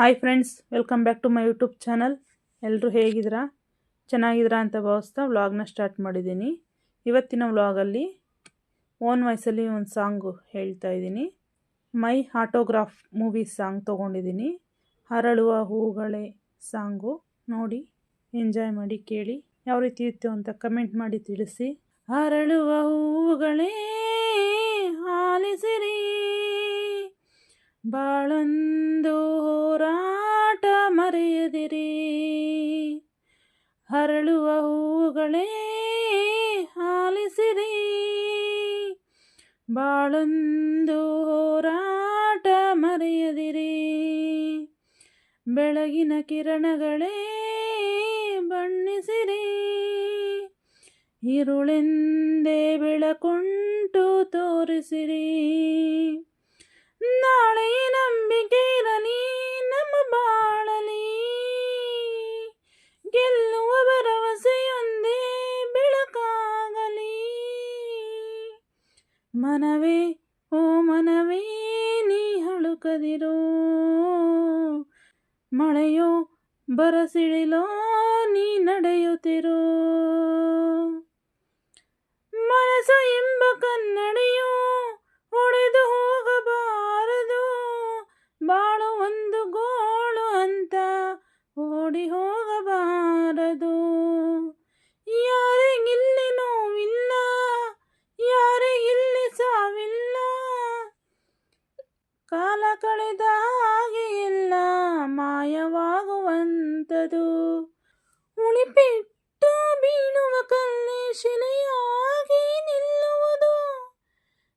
Hi friends, welcome back to my YouTube channel. ಎಲ್ಲರೂ ಹೇಗಿದ್ದೀರಾ? ಚೆನ್ನಾಗಿದ್ದೀರಾ ಅಂತ ಭಾವಿಸ್ತಾ ವ್ಲಾಗ್ನ ಸ್ಟಾರ್ಟ್ ಮಾಡಿದ್ದೀನಿ. ಇವತ್ತಿನ ವ್ಲಾಗಲ್ಲಿ ಓನ್ ವಾಯ್ಸಲ್ಲಿ ಒಂದು ಸಾಂಗು ಹೇಳ್ತಾ ಇದ್ದೀನಿ. ಮೈ ಆಟೋಗ್ರಾಫ್ ಮೂವಿ ಸಾಂಗ್ ತೊಗೊಂಡಿದ್ದೀನಿ. ಅರಳುವ ಹೂಗಳೇ ಸಾಂಗು. ನೋಡಿ, ಎಂಜಾಯ್ ಮಾಡಿ, ಕೇಳಿ. ಯಾವ ರೀತಿ ಇತ್ತು ಅಂತ ಕಮೆಂಟ್ ಮಾಡಿ ತಿಳಿಸಿ. ಅರಳುವ ಹೂಗಳೇ ಆಲಿಸಿರಿ, ಬಾಳೊಂದು ಹೋರಾಟ ಮರೆಯದಿರಿ. ಅರಳುವ ಹೂಗಳೇ ಆಲಿಸಿರಿ, ಬಾಳೊಂದು ಹೋರಾಟ ಮರೆಯದಿರಿ. ಬೆಳಗಿನ ಕಿರಣಗಳೇ ಬಣ್ಣಿಸಿರಿ, ಇರುಳೆಂದೇ ಬೆಳಕುಂಟು ತೋರಿಸಿರಿ. ನಾಳೆ ನಂಬಿಕೆ ಇರಲಿ ನಮ್ಮ ಬಾಳಲಿ, ಗೆಲ್ಲುವ ಭರವಸೆಯೊಂದೇ ಬೆಳಕಾಗಲಿ. ಮನವೇ ಓ ಮನವೇ ನೀ ಹಳುಕದಿರೋ, ಮಳೆಯೋ ಬರಸಿಳಿಲೋ ನೀ ನಡೆಯುತ್ತಿರೋ. ಮನಸ್ಸು ಎಂಬ ಕನ್ನಡಿಯೋ ಒಡೆದು ಹೋಗಬಾರದು, ಬಾಳು ಒಂದು ಗೋಳು ಅಂತ ಓಡಿ ಹೋಗಬಾರದು. ಯಾರಿಗಿಲ್ಲಿ ನೋವಿಲ್ಲ, ಯಾರಿಗಿಲ್ಲಿ ಸಾವಿಲ್ಲ, ಕಾಲ ಕಳೆದ ಹಾಗೆ ಎಲ್ಲ ಮಾಯವಾಗುವಂಥದು. ಉಳಿಪಿಟ್ಟು ಬೀಳುವ ಕಲ್ಲೇ ಶಿಲೆಯಾಗಿ ನಿಲ್ಲುವುದು,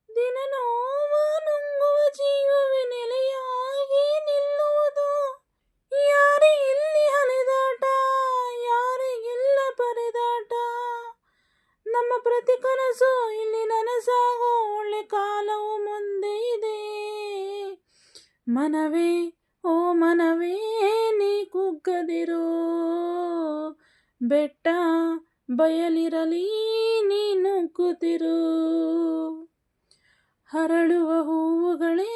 ದಿನ ನೋವ ನುಂಗುವ ಜೀವವೇ ನೆಲೆಯಾಗಿ ನಿಲ್ಲುವುದು. ಯಾರಿಗಿಲ್ಲಿ ಅಲೆದಾಟ, ಯಾರಿಗಿಲ್ಲ ಪರದಾಟ, ನಮ್ಮ ಪ್ರತಿ ಕನಸು ಇಲ್ಲಿ ನನಸಾಗೋ ಒಳ್ಳೆ ಕಾಲವು ಮುಂದೆ ಇದೆ. ಮನವೇ ಓ ಮನವೇ ನೀ ಕುಗ್ಗದಿರೋ, ಬೆಟ್ಟ ಬಯಲಿರಲಿ ನೀ ನುಗ್ಗುತ್ತಿರು. ಅರಳುವ ಹೂವುಗಳೇ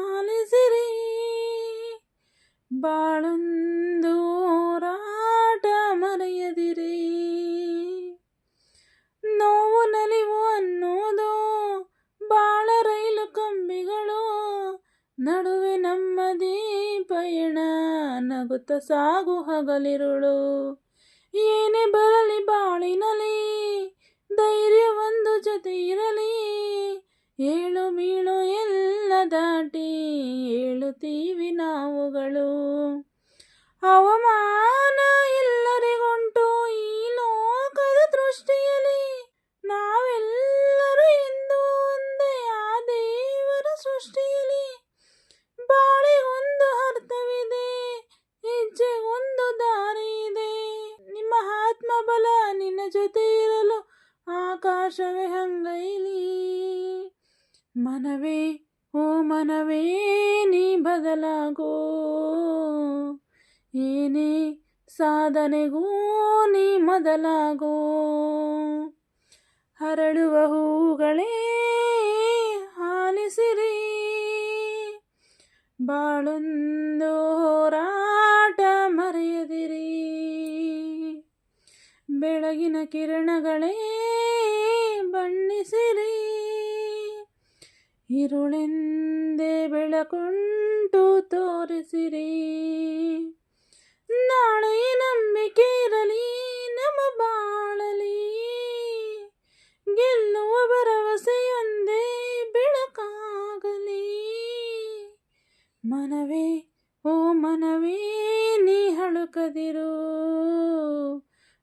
ಆಲಿಸಿರಿ, ಬಾಳೊಂದು ಹೋರಾಟ ಮರೆಯದಿರಿ. ನೋವು ನಲಿವು ಅನ್ನೋದು ಬಾಳ ರೈಲು ಕಂಬಿಗಳು, ನಡುವೆ ನಮ್ಮದೇ ಪಯಣ, ನಗುತ್ತ ಸಾಗು ಹಗಲಿರುಳು. ಏನೇ ಬರಲಿ ಬಾಳಿನಲಿ, ಧೈರ್ಯ ಒಂದು ಜೊತೆ ಇರಲಿ. ಏಳು ಬೀಳು ಎಲ್ಲ ದಾಟಿ ಏಳುತ್ತೀವಿ ನಾವುಗಳು. ಅವಮಾನ ಎಲ್ಲರಿಗುಂಟು ಈ ಲೋಕದ ದೃಷ್ಟಿಯಲ್ಲಿ, ನಾವೆಲ್ಲರೂ ಇಂದು ಒಂದೇ ಆ ದೇವರ ಸೃಷ್ಟಿಯಲ್ಲಿ. ಬಾಳಿಗೊಂದು ಅರ್ಥವಿದೆ, ಹೆಜ್ಜೆಗೊಂದು ದಾರಿ ಇದೆ. ನಿಮ್ಮ ಆತ್ಮಬಲ ನಿನ್ನ ಜೊತೆ ಇರಲು ಆಕಾಶವೇ ಹಂಗೈಲಿ. ಮನವೇ ಓ ಮನವೇ ನೀ ಬದಲಾಗೋ, ಏನೇ ಸಾಧನೆಗೂ ನೀ ಮೊದಲಾಗೋ. ಅರಳುವ ಹೂಗಳೇ ಆಲಿಸಿರಿ, ಬಾಳೊಂದು ಹೋರಾಟ ಮರೆಯದಿರಿ. ಬೆಳಗಿನ ಕಿರಣಗಳೇ ಬಣ್ಣಿಸಿರಿ, ಇರುಳೆಂದೇ ಬೆಳಕುಂಟು ತೋರಿಸಿರಿ. ನಾಳೆ ನಂಬಿಕೆ ಇರಲಿ ನಮ್ಮ ಬಾಳಲಿ, ಗೆಲ್ಲುವ ಭರವಸೆಯೊಂದೇ ಬೆಳಕಾಗಲಿ. ಮನವೇ ಓ ಮನವೇ ನೀ ಹಳುಕದಿರೋ,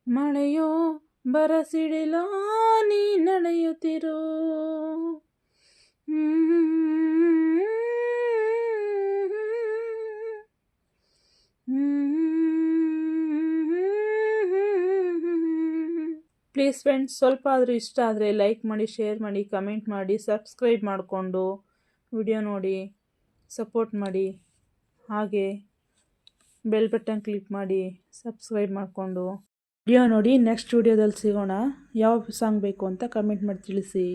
ಮಳೆಯೋ ಬರಸಿಡಿಲೋ ನೀ ನಡೆಯುತ್ತಿರೋ. ಪ್ಲೀಸ್ ಫ್ರೆಂಡ್ಸ್, ಸ್ವಲ್ಪ ಆದರೂ ಇಷ್ಟ ಆದರೆ ಲೈಕ್ ಮಾಡಿ, ಶೇರ್ ಮಾಡಿ, ಕಮೆಂಟ್ ಮಾಡಿ, ಸಬ್ಸ್ಕ್ರೈಬ್ ಮಾಡಿಕೊಂಡು ವಿಡಿಯೋ ನೋಡಿ ಸಪೋರ್ಟ್ ಮಾಡಿ. ಹಾಗೆ ಬೆಲ್ ಬಟನ್ ಕ್ಲಿಕ್ ಮಾಡಿ ಸಬ್ಸ್ಕ್ರೈಬ್ ಮಾಡಿಕೊಂಡು ವಿಡಿಯೋ ನೋಡಿ. ನೆಕ್ಸ್ಟ್ ವಿಡಿಯೋದಲ್ಲಿ ಸಿಗೋಣ. ಯಾವ ಸಾಂಗ್ ಬೇಕು ಅಂತ ಕಮೆಂಟ್ ಮಾಡಿ ತಿಳಿಸಿ.